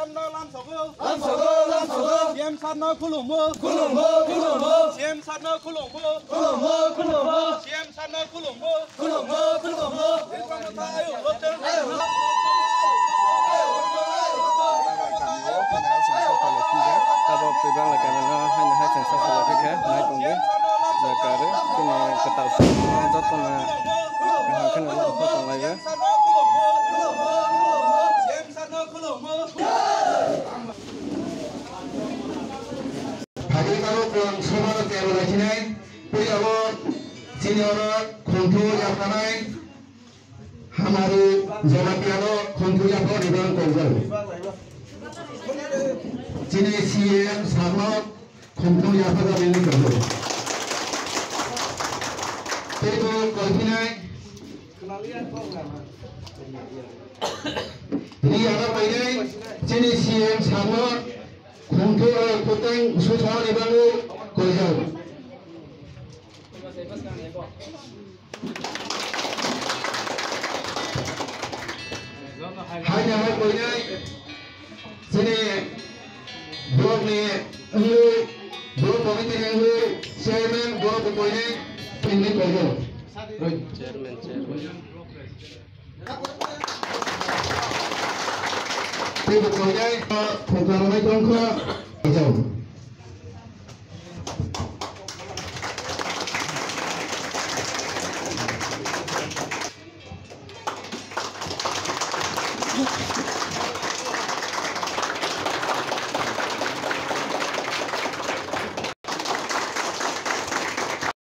산나 람서고 람서고 시엠 산나 쿨롱모 시엠 산나 쿨롱모 시엠 산나 쿨롱모 일방부터 아유 어떤 Bang là cái nó hai sản xuất là cái khác này cũng biết là cả đấy cái này cái tạo sản nó rất là cái này nó có còn lại đấy Hari kalau pulang semua ke wilayah sini, punya awak senior kontu yang ramai, hamaru zaman piano kontu yang kau dibilang kontu. Sini CM sama kontu yang pada ini kontu. Tapi kalau sini, ini apa ini? Sini CM sama kontu kutang susah dibangun kontu. Hanya apa ini? Sini blok ni, blok komite yang chairman blok pokoknya ini kontu. chairman Tapi pokoknya program itu kan